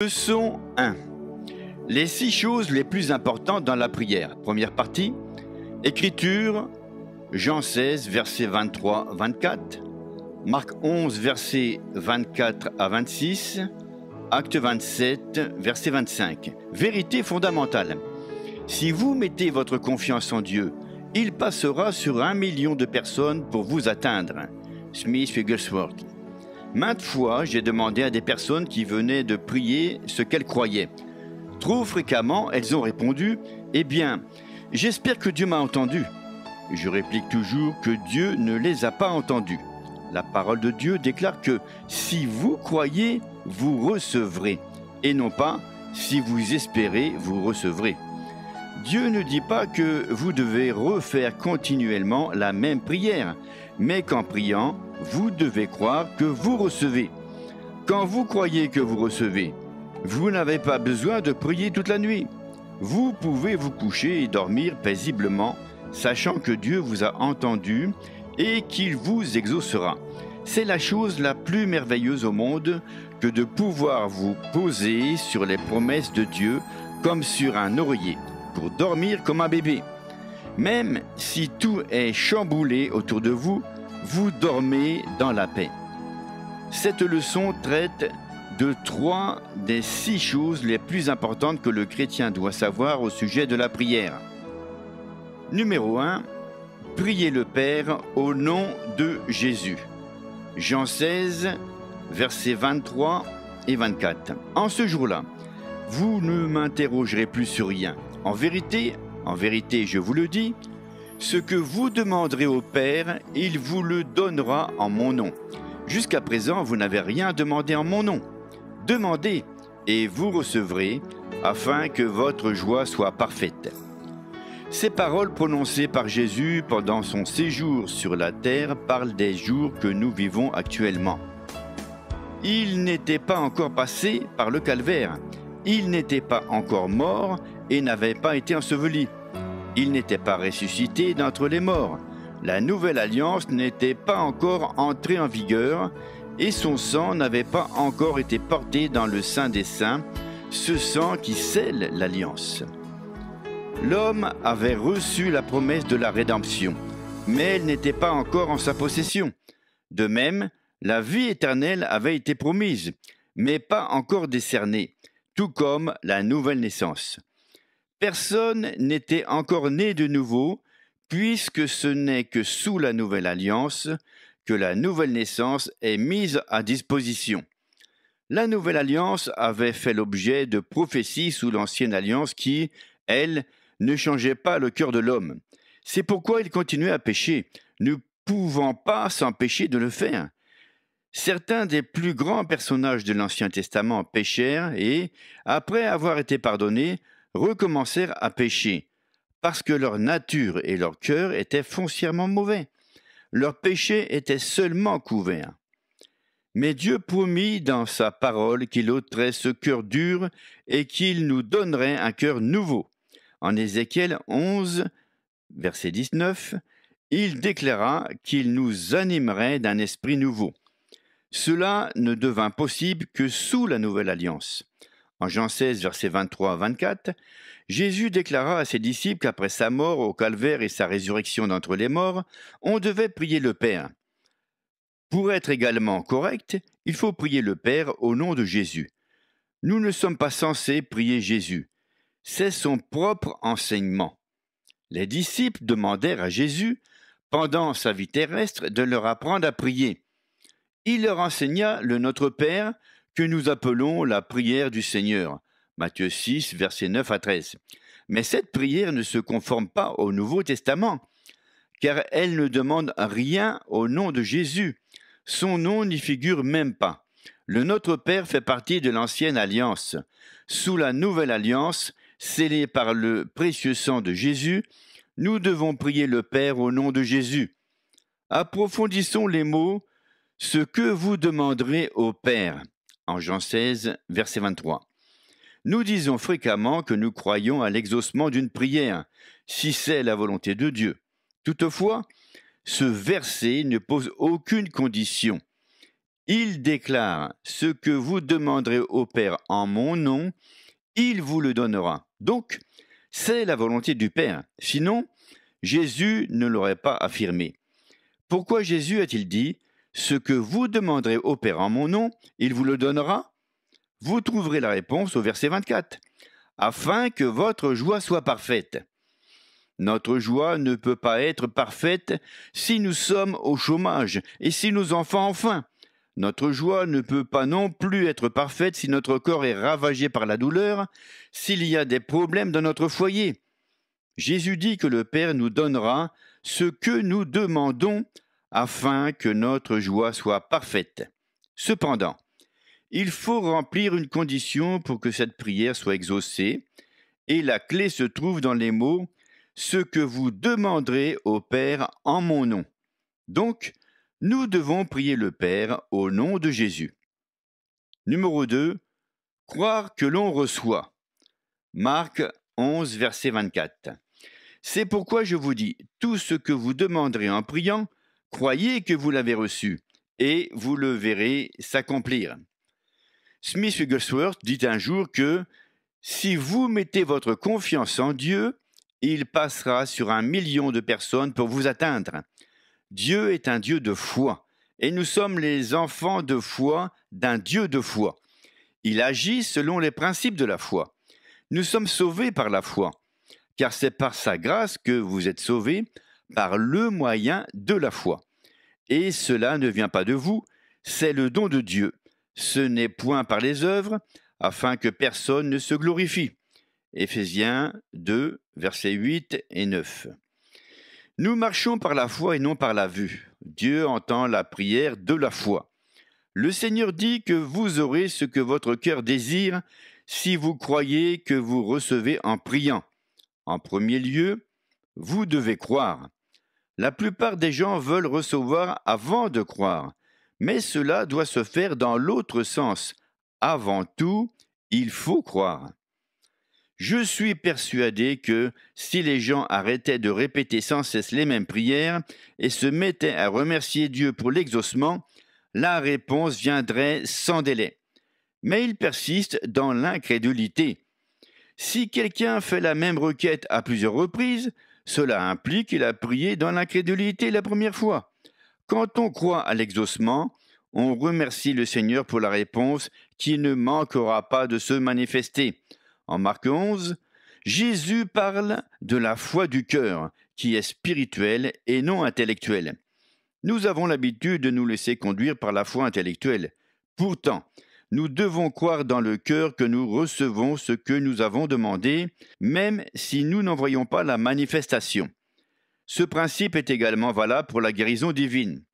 Leçon 1. Les 6 choses les plus importantes dans la prière. Première partie. Écriture, Jean 16, versets 23-24. Marc 11, versets 24 à 26. Acte 27, verset 25. Vérité fondamentale. Si vous mettez votre confiance en Dieu, il passera sur 1 million de personnes pour vous atteindre. Smith Wigglesworth. Maintes fois, j'ai demandé à des personnes qui venaient de prier ce qu'elles croyaient. Trop fréquemment, elles ont répondu « Eh bien, j'espère que Dieu m'a entendu ». Je réplique toujours que Dieu ne les a pas entendus. La parole de Dieu déclare que si vous croyez, vous recevrez, et non pas si vous espérez, vous recevrez. Dieu ne dit pas que vous devez refaire continuellement la même prière, mais qu'en priant, vous devez croire que vous recevez. Quand vous croyez que vous recevez, vous n'avez pas besoin de prier toute la nuit. Vous pouvez vous coucher et dormir paisiblement, sachant que Dieu vous a entendu et qu'il vous exaucera. C'est la chose la plus merveilleuse au monde que de pouvoir vous poser sur les promesses de Dieu comme sur un oreiller, pour dormir comme un bébé. Même si tout est chamboulé autour de vous, vous dormez dans la paix. Cette leçon traite de 3 des 6 choses les plus importantes que le chrétien doit savoir au sujet de la prière. Numéro 1. Priez le Père au nom de Jésus. Jean 16, versets 23 et 24. En ce jour-là, vous ne m'interrogerez plus sur rien. En vérité, je vous le dis, ce que vous demanderez au Père, il vous le donnera en mon nom. Jusqu'à présent, vous n'avez rien demandé en mon nom. Demandez et vous recevrez, afin que votre joie soit parfaite. Ces paroles prononcées par Jésus pendant son séjour sur la terre parlent des jours que nous vivons actuellement. Il n'était pas encore passé par le calvaire. Il n'était pas encore mort et n'avait pas été enseveli. Il n'était pas ressuscité d'entre les morts. La nouvelle alliance n'était pas encore entrée en vigueur et son sang n'avait pas encore été porté dans le Saint des Saints, ce sang qui scelle l'alliance. L'homme avait reçu la promesse de la rédemption, mais elle n'était pas encore en sa possession. De même, la vie éternelle avait été promise, mais pas encore décernée, tout comme la nouvelle naissance. Personne n'était encore né de nouveau, puisque ce n'est que sous la nouvelle alliance que la nouvelle naissance est mise à disposition. La nouvelle alliance avait fait l'objet de prophéties sous l'ancienne alliance qui, elle, ne changeait pas le cœur de l'homme. C'est pourquoi il continuait à pécher, ne pouvant pas s'empêcher de le faire. Certains des plus grands personnages de l'Ancien Testament péchèrent et, après avoir été pardonnés, recommencèrent à pécher, parce que leur nature et leur cœur étaient foncièrement mauvais. Leur péché était seulement couvert. Mais Dieu promit dans sa parole qu'il ôterait ce cœur dur et qu'il nous donnerait un cœur nouveau. En Ézéchiel 11, verset 19, il déclara qu'il nous animerait d'un esprit nouveau. Cela ne devint possible que sous la nouvelle alliance. En Jean 16, versets 23 à 24, Jésus déclara à ses disciples qu'après sa mort au calvaire et sa résurrection d'entre les morts, on devait prier le Père. Pour être également correct, il faut prier le Père au nom de Jésus. Nous ne sommes pas censés prier Jésus. C'est son propre enseignement. Les disciples demandèrent à Jésus, pendant sa vie terrestre, de leur apprendre à prier. Il leur enseigna le Notre Père que nous appelons la prière du Seigneur. Matthieu 6, versets 9 à 13. Mais cette prière ne se conforme pas au Nouveau Testament, car elle ne demande rien au nom de Jésus. Son nom n'y figure même pas. Le Notre Père fait partie de l'ancienne alliance. Sous la nouvelle alliance, scellée par le précieux sang de Jésus, nous devons prier le Père au nom de Jésus. Approfondissons les mots « ce que vous demanderez au Père » en Jean 16, verset 23. Nous disons fréquemment que nous croyons à l'exaucement d'une prière, si c'est la volonté de Dieu. Toutefois, ce verset ne pose aucune condition. Il déclare, ce que vous demanderez au Père en mon nom, il vous le donnera. Donc, c'est la volonté du Père. Sinon, Jésus ne l'aurait pas affirmé. Pourquoi Jésus a-t-il dit, ce que vous demanderez au Père en mon nom, il vous le donnera? Vous trouverez la réponse au verset 24. Afin que votre joie soit parfaite. Notre joie ne peut pas être parfaite si nous sommes au chômage et si nos enfants ont faim. Notre joie ne peut pas non plus être parfaite si notre corps est ravagé par la douleur, s'il y a des problèmes dans notre foyer. Jésus dit que le Père nous donnera ce que nous demandons afin que notre joie soit parfaite. Cependant, il faut remplir une condition pour que cette prière soit exaucée, et la clé se trouve dans les mots « ce que vous demanderez au Père en mon nom ». Donc, nous devons prier le Père au nom de Jésus. Numéro 2. Croire que l'on reçoit. Marc 11, verset 24. C'est pourquoi je vous dis, tout ce que vous demanderez en priant, croyez que vous l'avez reçu, et vous le verrez s'accomplir. Smith Wigglesworth dit un jour que si vous mettez votre confiance en Dieu, il passera sur 1 million de personnes pour vous atteindre. Dieu est un Dieu de foi, et nous sommes les enfants de foi d'un Dieu de foi. Il agit selon les principes de la foi. Nous sommes sauvés par la foi, car c'est par sa grâce que vous êtes sauvés, par le moyen de la foi. Et cela ne vient pas de vous, c'est le don de Dieu. Ce n'est point par les œuvres, afin que personne ne se glorifie. Éphésiens 2, versets 8 et 9. Nous marchons par la foi et non par la vue. Dieu entend la prière de la foi. Le Seigneur dit que vous aurez ce que votre cœur désire si vous croyez que vous recevez en priant. En premier lieu, vous devez croire. La plupart des gens veulent recevoir avant de croire, mais cela doit se faire dans l'autre sens. Avant tout, il faut croire. Je suis persuadé que si les gens arrêtaient de répéter sans cesse les mêmes prières et se mettaient à remercier Dieu pour l'exaucement, la réponse viendrait sans délai. Mais ils persistent dans l'incrédulité. Si quelqu'un fait la même requête à plusieurs reprises, cela implique qu'il a prié dans l'incrédulité la première fois. Quand on croit à l'exaucement, on remercie le Seigneur pour la réponse qui ne manquera pas de se manifester. En Marc 11, Jésus parle de la foi du cœur, qui est spirituelle et non intellectuelle. Nous avons l'habitude de nous laisser conduire par la foi intellectuelle. Pourtant, nous devons croire dans le cœur que nous recevons ce que nous avons demandé, même si nous n'en voyons pas la manifestation. Ce principe est également valable pour la guérison divine.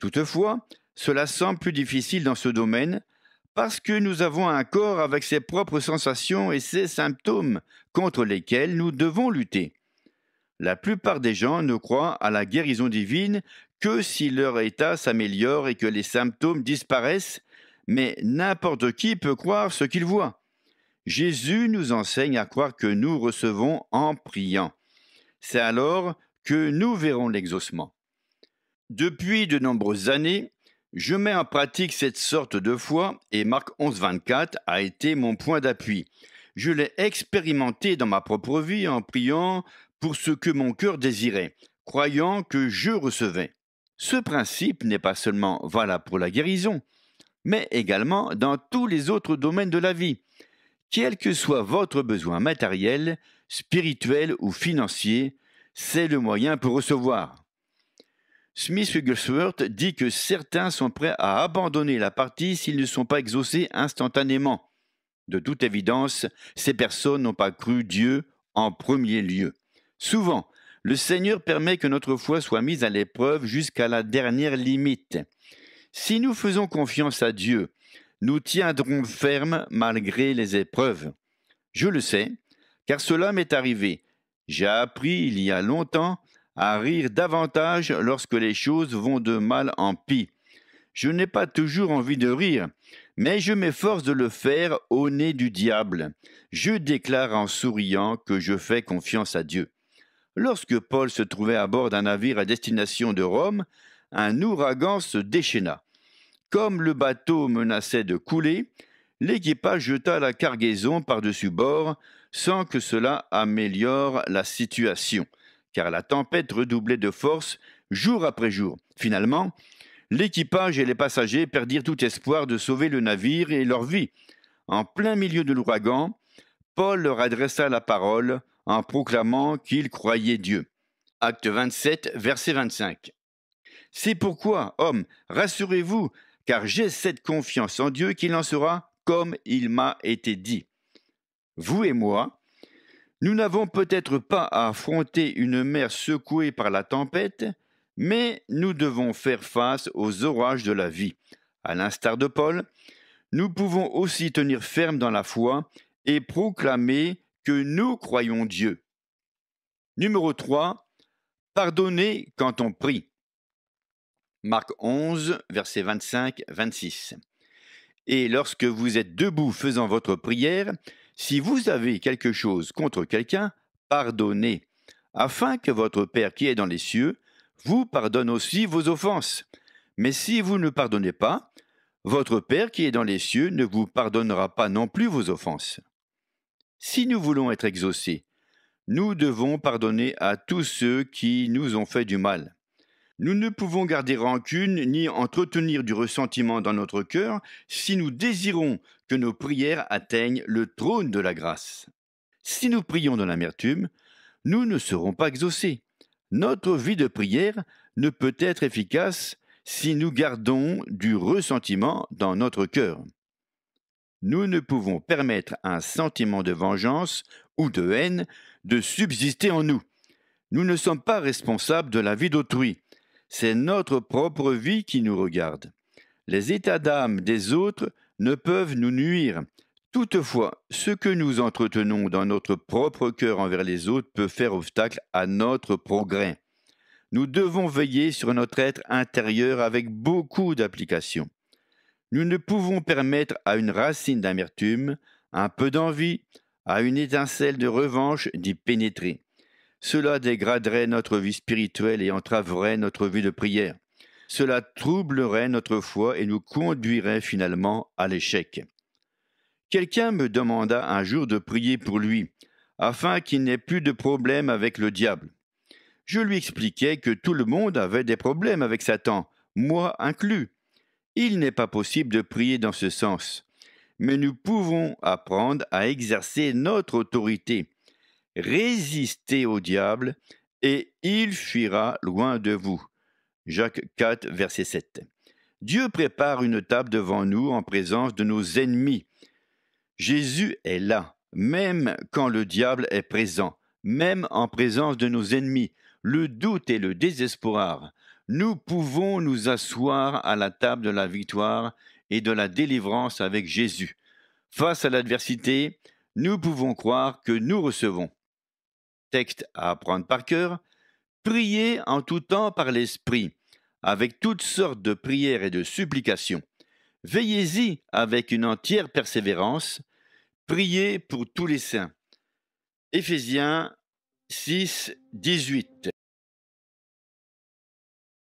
Toutefois, cela semble plus difficile dans ce domaine parce que nous avons un corps avec ses propres sensations et ses symptômes contre lesquels nous devons lutter. La plupart des gens ne croient à la guérison divine que si leur état s'améliore et que les symptômes disparaissent, mais n'importe qui peut croire ce qu'il voit. Jésus nous enseigne à croire que nous recevons en priant. C'est alors que nous verrons l'exaucement. Depuis de nombreuses années, je mets en pratique cette sorte de foi et Marc 11, 24 a été mon point d'appui. Je l'ai expérimenté dans ma propre vie en priant pour ce que mon cœur désirait, croyant que je recevais. Ce principe n'est pas seulement valable pour la guérison, mais également dans tous les autres domaines de la vie. Quel que soit votre besoin matériel, spirituel ou financier, c'est le moyen pour recevoir. Smith Wigglesworth dit que certains sont prêts à abandonner la partie s'ils ne sont pas exaucés instantanément. De toute évidence, ces personnes n'ont pas cru Dieu en premier lieu. Souvent, le Seigneur permet que notre foi soit mise à l'épreuve jusqu'à la dernière limite. Si nous faisons confiance à Dieu, nous tiendrons ferme malgré les épreuves. Je le sais, car cela m'est arrivé. J'ai appris il y a longtemps à rire davantage lorsque les choses vont de mal en pis. Je n'ai pas toujours envie de rire, mais je m'efforce de le faire au nez du diable. Je déclare en souriant que je fais confiance à Dieu. Lorsque Paul se trouvait à bord d'un navire à destination de Rome, un ouragan se déchaîna. Comme le bateau menaçait de couler, l'équipage jeta la cargaison par-dessus bord sans que cela améliore la situation, car la tempête redoublait de force jour après jour. Finalement, l'équipage et les passagers perdirent tout espoir de sauver le navire et leur vie. En plein milieu de l'ouragan, Paul leur adressa la parole en proclamant qu'il croyait Dieu. Acte 27, verset 25. C'est pourquoi, hommes, rassurez-vous, car j'ai cette confiance en Dieu qu'il en sera comme il m'a été dit. Vous et moi, nous n'avons peut-être pas à affronter une mer secouée par la tempête, mais nous devons faire face aux orages de la vie. À l'instar de Paul, nous pouvons aussi tenir ferme dans la foi et proclamer que nous croyons Dieu. Numéro 3. Pardonner quand on prie. Marc 11, versets 25-26. Et lorsque vous êtes debout faisant votre prière, si vous avez quelque chose contre quelqu'un, pardonnez, afin que votre Père qui est dans les cieux vous pardonne aussi vos offenses. Mais si vous ne pardonnez pas, votre Père qui est dans les cieux ne vous pardonnera pas non plus vos offenses. Si nous voulons être exaucés, nous devons pardonner à tous ceux qui nous ont fait du mal. Nous ne pouvons garder rancune ni entretenir du ressentiment dans notre cœur si nous désirons que nos prières atteignent le trône de la grâce. Si nous prions dans l'amertume, nous ne serons pas exaucés. Notre vie de prière ne peut être efficace si nous gardons du ressentiment dans notre cœur. Nous ne pouvons permettre à un sentiment de vengeance ou de haine de subsister en nous. Nous ne sommes pas responsables de la vie d'autrui. C'est notre propre vie qui nous regarde. Les états d'âme des autres ne peuvent nous nuire. Toutefois, ce que nous entretenons dans notre propre cœur envers les autres peut faire obstacle à notre progrès. Nous devons veiller sur notre être intérieur avec beaucoup d'application. Nous ne pouvons permettre à une racine d'amertume, un peu d'envie, à une étincelle de revanche d'y pénétrer. Cela dégraderait notre vie spirituelle et entraverait notre vie de prière. Cela troublerait notre foi et nous conduirait finalement à l'échec. Quelqu'un me demanda un jour de prier pour lui, afin qu'il n'ait plus de problème avec le diable. Je lui expliquai que tout le monde avait des problèmes avec Satan, moi inclus. Il n'est pas possible de prier dans ce sens, mais nous pouvons apprendre à exercer notre autorité. Résistez au diable et il fuira loin de vous. Jacques 4, verset 7. Dieu prépare une table devant nous en présence de nos ennemis. Jésus est là, même quand le diable est présent, même en présence de nos ennemis, le doute et le désespoir. Nous pouvons nous asseoir à la table de la victoire et de la délivrance avec Jésus. Face à l'adversité, nous pouvons croire que nous recevons. Texte à apprendre par cœur, priez en tout temps par l'Esprit, avec toutes sortes de prières et de supplications. Veillez-y avec une entière persévérance, priez pour tous les saints. Éphésiens 6, 18.